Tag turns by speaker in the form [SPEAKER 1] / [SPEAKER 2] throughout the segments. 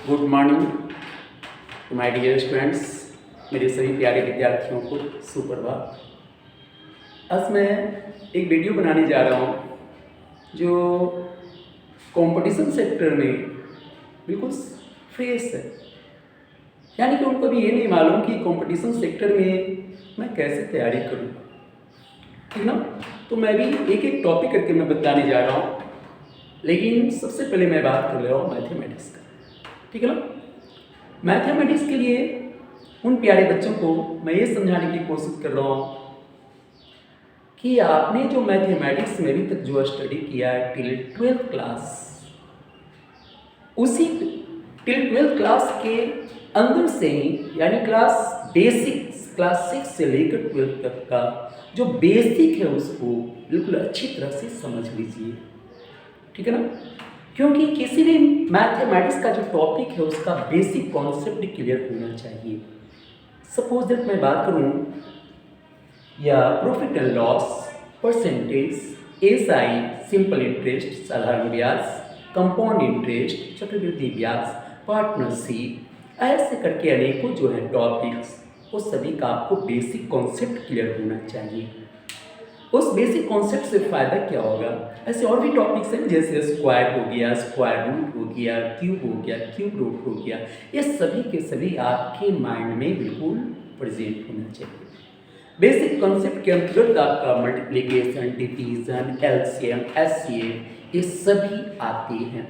[SPEAKER 1] Good morning to my dear students, मेरे सभी प्यारे विद्यार्थियों को सुप्रभात। आज मैं एक वीडियो बनाने जा रहा हूँ जो कंपटीशन सेक्टर में बिल्कुल फ्रेश है। यानी कि उनको भी ये नहीं मालूम कि कंपटीशन सेक्टर में मैं कैसे तैयारी करूँ, ठीक ना। तो मैं भी एक एक टॉपिक करके मैं बताने जा रहा हूँ, लेकिन सबसे पहले मैं बात कर रहा हूँ मैथमेटिक्स का, ठीक है ना। मैथमेटिक्स के लिए उन प्यारे बच्चों को मैं ये समझाने की कोशिश कर रहा हूँ कि आपने जो मैथमेटिक्स में अभी तक जो स्टडी किया है टिल 12th क्लास, उसी टिल 12th क्लास के अंदर से ही, यानी क्लास 6 से लेकर 12th तक का जो बेसिक है उसको बिल्कुल अच्छी तरह से समझ लीजिए, ठीक है ना। क्योंकि किसी भी मैथमेटिक्स का जो टॉपिक है उसका बेसिक कॉन्सेप्ट क्लियर होना चाहिए। सपोज दैट मैं बात करूं या profit and loss, percentage, SI, simple interest, साधारण ब्याज, कंपाउंड इंटरेस्ट, चक्रवृद्धि ब्याज, पार्टनरशिप, ऐसे करके अनेकों जो है टॉपिक्स, वो सभी का आपको बेसिक कॉन्सेप्ट क्लियर होना चाहिए। उस बेसिक कॉन्सेप्ट से फ़ायदा क्या होगा, ऐसे और भी टॉपिक्स हैं जैसे स्क्वायर हो गया, स्क्वायर रूट हो गया, क्यूब हो गया, क्यूब रूट हो गया, ये सभी के सभी आपके माइंड में बिल्कुल प्रेजेंट होना चाहिए। बेसिक कॉन्सेप्ट के अंतर्गत आपका मल्टीप्लिकेशन, डिवीजन, एलसीएम, एचसीएफ, ये सभी आते हैं,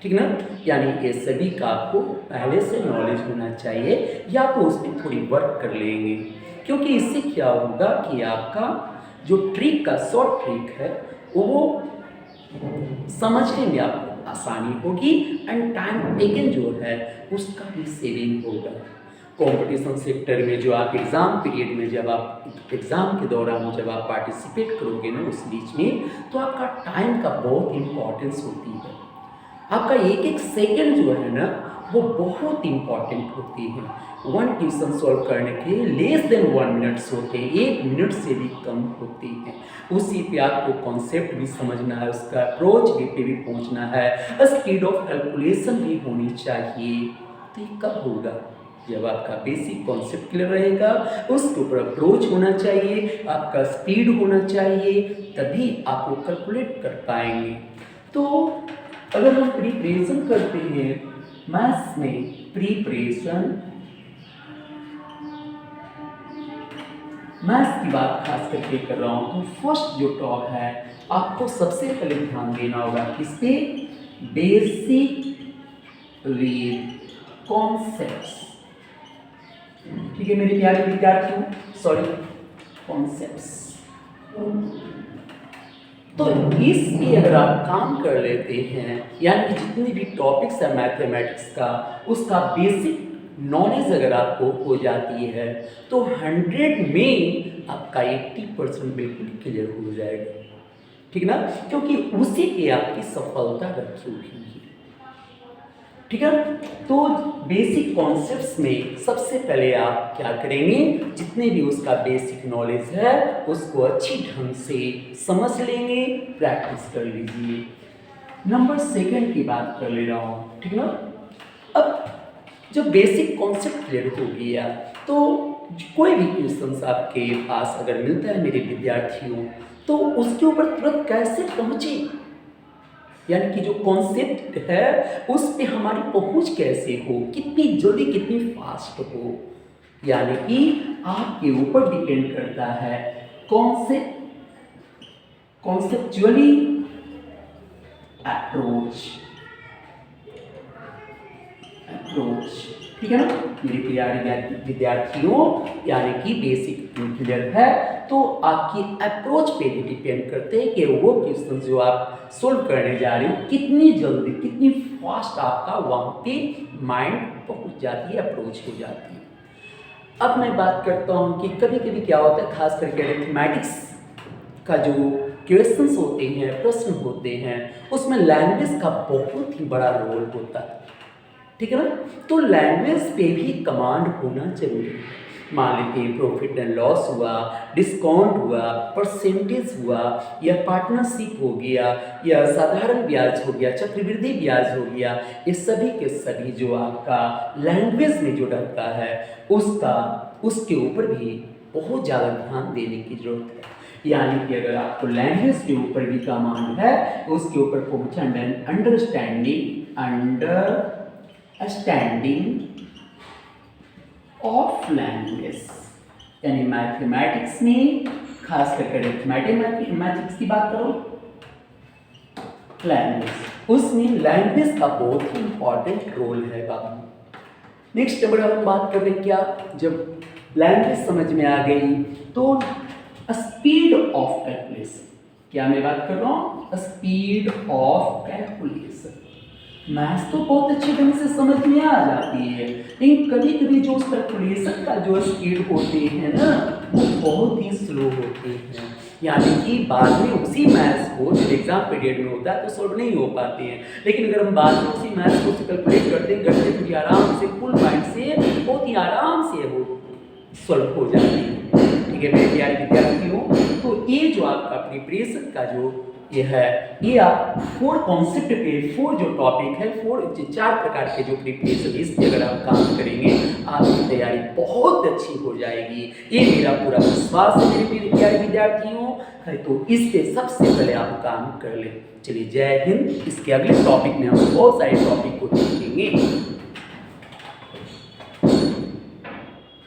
[SPEAKER 1] ठीक ना। यानी ये सभी का आपको पहले से नॉलेज होना चाहिए, या तो उस पर थोड़ी वर्क कर लेंगे, क्योंकि इससे क्या होगा कि आपका जो ट्रिक का शॉर्ट ट्रिक है वो समझने में आपको आसानी होगी एंड टाइम टेकन जो है उसका भी सेविंग होगा। कंपटीशन सेक्टर में जो आप एग्ज़ाम पीरियड में, जब आप एग्ज़ाम के दौरान जब आप पार्टिसिपेट करोगे ना उस बीच में, तो आपका टाइम का बहुत इम्पोर्टेंस होती है। आपका एक एक सेकंड जो है ना वो बहुत इम्पॉर्टेंट होती है। वन क्वेश्चन सॉल्व करने के लेस देन 1 मिनट्स होते हैं, 1 मिनट से भी कम होती हैं। उसी पे आपको कॉन्सेप्ट भी समझना है, उसका अप्रोच पे भी पहुंचना है, स्पीड ऑफ कैलकुलेशन भी होनी चाहिए। तो ये कब होगा, जब आपका बेसिक कॉन्सेप्ट क्लियर रहेगा, उसके ऊपर अप्रोच होना चाहिए, आपका स्पीड होना चाहिए, तभी आप वो कैलकुलेट कर पाएंगे। तो अगर हम प्रिपरेशन करते हैं मैथ्स में, प्रिपरेशन मैथ्स की बात खास करके कर रहा हूँ, तो फर्स्ट जो टॉप है आपको सबसे पहले ध्यान देना होगा किस पे, बेसिक विद कॉन्सेप्ट्स, ठीक है मेरे प्यारे विद्यार्थियों, सॉरी कॉन्सेप्ट्स। तो इस पे अगर आप काम कर लेते हैं, यानी कि जितनी भी टॉपिक्स है मैथमेटिक्स का, उसका बेसिक नॉलेज अगर आपको हो जाती है, तो 100 में आपका 80% बिल्कुल क्लियर हो जाएगा, ठीक ना। क्योंकि उसी पे आपकी सफलता रखी हुई है, ठीक है। तो बेसिक कॉन्सेप्ट्स में सबसे पहले आप क्या करेंगे, जितने भी उसका बेसिक नॉलेज है उसको अच्छी ढंग से समझ लेंगे, प्रैक्टिस कर लीजिए। नंबर सेकंड की बात कर ले रहा हूँ, ठीक ना। अब जब बेसिक कॉन्सेप्ट क्लियर हो गया तो कोई भी क्वेश्चन आपके पास अगर मिलता है मेरे विद्यार्थियों, तो उसके ऊपर तुरंत कैसे पहुँचे, यानी कि जो कॉन्सेप्ट है उस पे हमारी पहुंच कैसे हो, कितनी जल्दी, कितनी फास्ट हो, यानी कि आपके ऊपर डिपेंड करता है। कॉन्सेप्चुअली अप्रोच, ठीक है ना मेरे प्यारे विद्यार्थियों। यानी कि बेसिक क्लियर है तो आपकी अप्रोच पे भी डिपेंड करते हैं कि वो क्वेश्चन जो आप सोल्व करने जा रहे हो कितनी जल्दी, कितनी फास्ट आपका वहाँ पे माइंड पहुँच जाती है, अप्रोच हो जाती है। अब मैं बात करता हूँ कि कभी कभी क्या होता है, खास करके अरिथमेटिक्स का जो क्वेश्चंस होते हैं, प्रश्न होते हैं, उसमें लैंग्वेज का बहुत ही बड़ा रोल होता है, ठीक है ना। तो लैंग्वेज पे भी कमांड होना जरूरी है। मान लीजिए प्रॉफिट एंड लॉस हुआ, डिस्काउंट हुआ, परसेंटेज हुआ, या पार्टनरशिप हो गया, या साधारण ब्याज हो गया, चक्रवृद्धि ब्याज हो गया, ये सभी के सभी जो आपका लैंग्वेज में जो रहता है उसका उसके ऊपर भी बहुत ज़्यादा ध्यान देने की जरूरत है। यानी कि अगर आपको लैंग्वेज के ऊपर भी कमांड है तो उसके ऊपर पहुंचा अंडरस्टैंडिंग ऑफ लैंग्वेज, यानी मैथमेटिक्स में खास करके मैथमेटिक्स की बात करो, लैंग्वेज उसमें लैंग्वेज का बहुत ही इंपॉर्टेंट रोल है बाबू। नेक्स्ट नंबर हम बात कर रहे हैं क्या, जब लैंग्वेज समझ में आ गई तो स्पीड ऑफ कैलकुलेशन, क्या मैं बात कर रहा हूँ, स्पीड ऑफ कैलकुलेशन। मैथ्स तो बहुत अच्छे ढंग से समझ में आ जाती है, लेकिन कभी कभी जो उस कैलकुलेशन का जो स्पीड होते हैं ना वो बहुत ही स्लो होते हैं, यानी कि बाद में उसी मैथ्स को जब एग्जाम पीरियड में होता है तो सॉल्व नहीं हो पाते हैं, लेकिन अगर हम बाद में उसी मैथ्स को कैलकुलेट करते तो आराम से फुल माइंड से बहुत ही आराम से वो सॉल्व हो जाती है। ठीक है मेरे प्यारे विद्यार्थियों, तो ये जो आपका प्रिपरेशन का जो ये है, ये आप 4 कॉन्सेप्ट पे 4 जो टॉपिक है 4 प्रकार के जो प्रिपरेशन, इस पे अगर आप काम करेंगे आपकी तैयारी बहुत अच्छी हो जाएगी, ये मेरा पूरा विश्वास है मेरे प्यारे विद्यार्थियों है। तो इस पे सबसे पहले आप काम कर लें। चलिए जय हिंद। इसके अगले टॉपिक में हम बहुत सारे टॉपिक को देखेंगे।